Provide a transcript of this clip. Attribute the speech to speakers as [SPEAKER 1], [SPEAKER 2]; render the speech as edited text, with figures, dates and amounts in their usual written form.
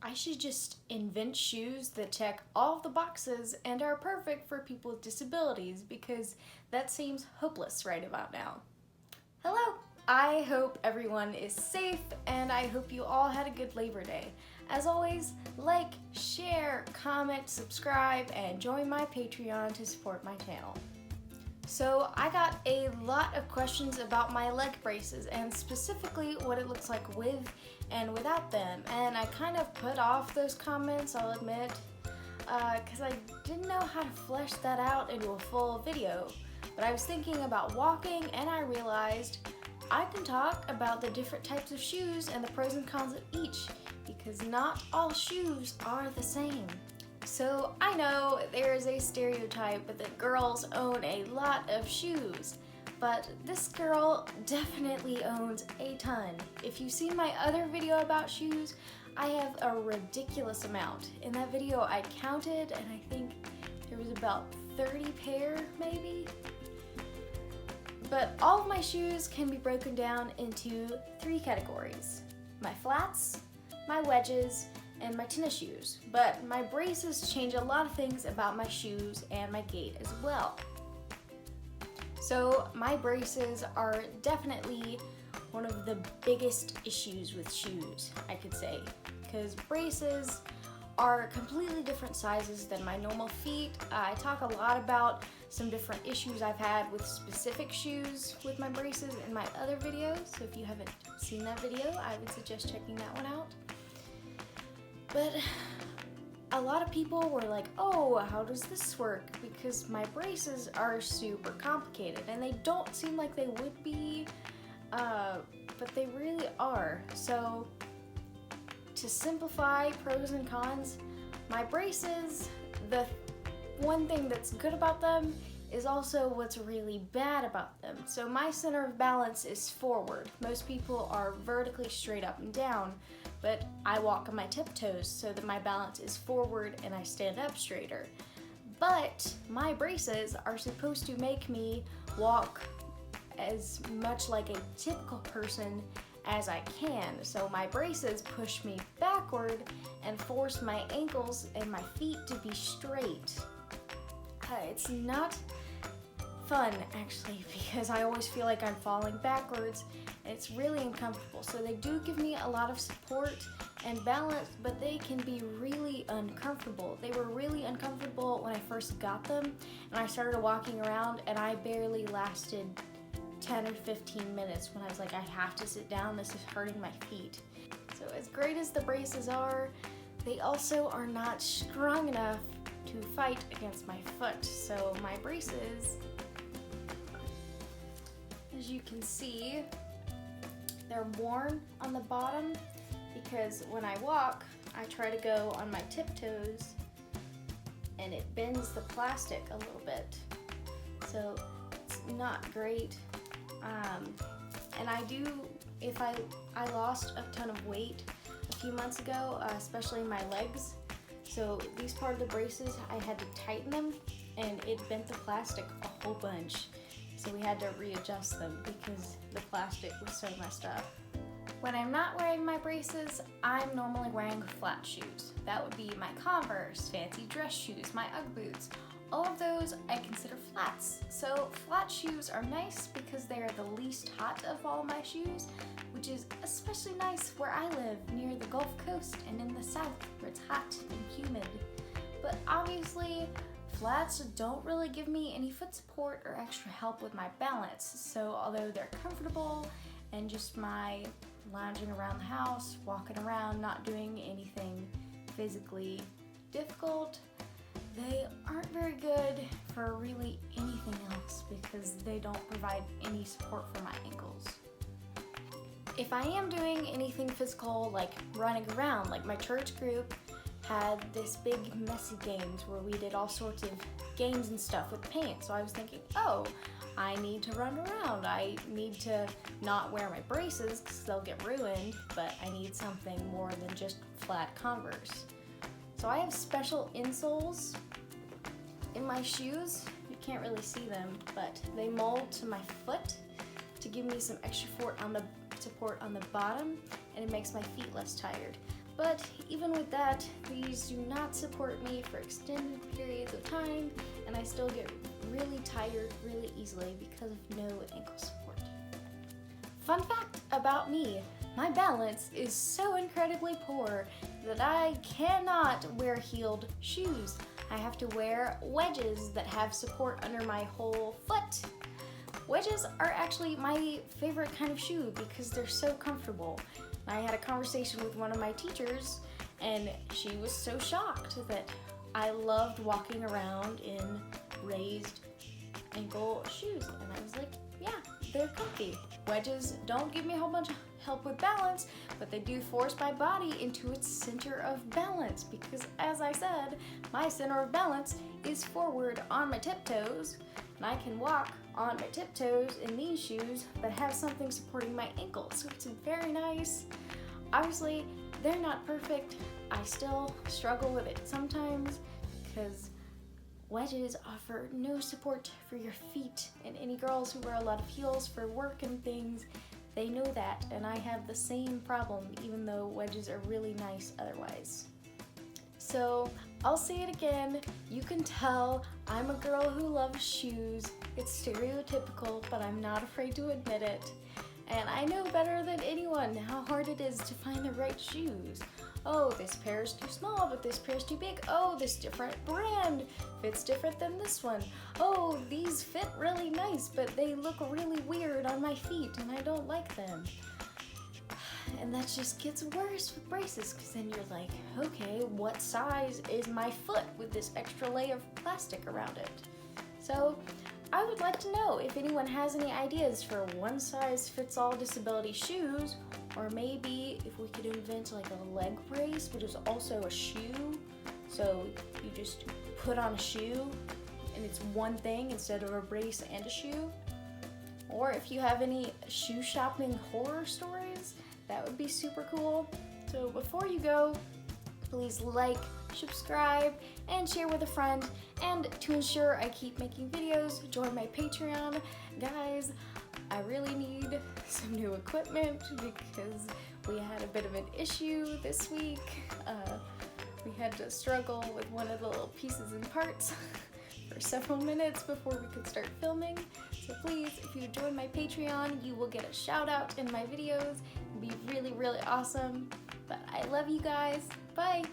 [SPEAKER 1] I should just invent shoes that check all of the boxes and are perfect for people with disabilities because that seems hopeless right about now. Hello! I hope everyone is safe and I hope you all had a good Labor Day. As always, like, share, comment, subscribe, and join my Patreon to support my channel. So I got a lot of questions about my leg braces and specifically what it looks like with and without them, and I kind of put off those comments, I'll admit, because I didn't know how to flesh that out into a full video. But I was thinking about walking and I realized I can talk about the different types of shoes and the pros and cons of each, because not all shoes are the same. So I know there is a stereotype that girls own a lot of shoes, but this girl definitely owns a ton. If you've seen my other video about shoes, I have a ridiculous amount. In that video I counted and I think there was about 30 pair maybe. But all of my shoes can be broken down into 3 categories: my flats, my wedges, and my tennis shoes. But my braces change a lot of things about my shoes and my gait as well. So my braces are definitely one of the biggest issues with shoes, I could say, because braces are completely different sizes than my normal feet. I talk a lot about some different issues I've had with specific shoes with my braces in my other videos, so if you haven't seen that video, I would suggest checking that one out. But a lot of people were like, oh, how does this work? Because my braces are super complicated, and they don't seem like they would be, but they really are. So to simplify pros and cons, my braces, the one thing that's good about them is also what's really bad about them. So my center of balance is forward. Most people are vertically straight up and down, but I walk on my tiptoes so that my balance is forward and I stand up straighter. But my braces are supposed to make me walk as much like a typical person as I can. So my braces push me backward and force my ankles and my feet to be straight. It's not fun actually, because I always feel like I'm falling backwards and it's really uncomfortable. So they do give me a lot of support and balance, but they can be really uncomfortable. They were really uncomfortable when I first got them and I started walking around, and I barely lasted 10 or 15 minutes when I was like, I have to sit down, this is hurting my feet. So as great as the braces are, they also are not strong enough to fight against my foot. So my braces, as you can see, they're worn on the bottom because when I walk, I try to go on my tiptoes and it bends the plastic a little bit. So it's not great. And I do, if I lost a ton of weight a few months ago, especially my legs. So these part of the braces, I had to tighten them and it bent the plastic a whole bunch. So we had to readjust them because the plastic was so messed up. When I'm not wearing my braces, I'm normally wearing flat shoes. That would be my Converse, fancy dress shoes, my Ugg boots. All of those I consider flats. So flat shoes are nice because they are the least hot of all my shoes, which is especially nice where I live near the Gulf Coast and in the south where it's hot and humid. But obviously, flats don't really give me any foot support or extra help with my balance. So although they're comfortable and just my lounging around the house, walking around, not doing anything physically difficult, they aren't very good for really anything else because they don't provide any support for my ankles. If I am doing anything physical like running around, like my church group had this big messy games where we did all sorts of games and stuff with paint. So I was thinking, oh, I need to run around. I need to not wear my braces because they'll get ruined, but I need something more than just flat Converse. So I have special insoles in my shoes. You can't really see them, but they mold to my foot to give me some extra support on the bottom, and it makes my feet less tired. But even with that, these do not support me for extended periods of time, and I still get really tired really easily because of no ankle support. Fun fact about me, my balance is so incredibly poor that I cannot wear heeled shoes. I have to wear wedges that have support under my whole foot. Wedges are actually my favorite kind of shoe because they're so comfortable. I had a conversation with one of my teachers, and she was so shocked that I loved walking around in raised ankle shoes. And I was like, yeah, they're comfy. Wedges don't give me a whole bunch of help with balance, but they do force my body into its center of balance because, as I said, my center of balance is forward on my tiptoes, and I can walk on my tiptoes in these shoes but have something supporting my ankle, so it's very nice. Obviously, they're not perfect. I still struggle with it sometimes because wedges offer no support for your feet, and any girls who wear a lot of heels for work and things, they know that, and I have the same problem even though wedges are really nice otherwise. So I'll say it again, you can tell I'm a girl who loves shoes. It's stereotypical, but I'm not afraid to admit it. And I know better than anyone how hard it is to find the right shoes. Oh, this pair is too small, but this pair is too big. Oh, this different brand fits different than this one. Oh, these fit really nice, but they look really weird on my feet and I don't like them. And that just gets worse with braces because then you're like, okay, what size is my foot with this extra layer of plastic around it? So I would like to know if anyone has any ideas for one size fits all disability shoes, or maybe if we could invent like a leg brace, which is also a shoe. So you just put on a shoe and it's one thing instead of a brace and a shoe. Or if you have any shoe shopping horror stories, that would be super cool. So before you go, please like, subscribe, and share with a friend. And to ensure I keep making videos, join my Patreon. Guys, I really need some new equipment because we had a bit of an issue this week. We had to struggle with one of the little pieces and parts for several minutes before we could start filming. So please, if you join my Patreon, you will get a shout out in my videos. It'd be really, really awesome. But I love you guys. Bye.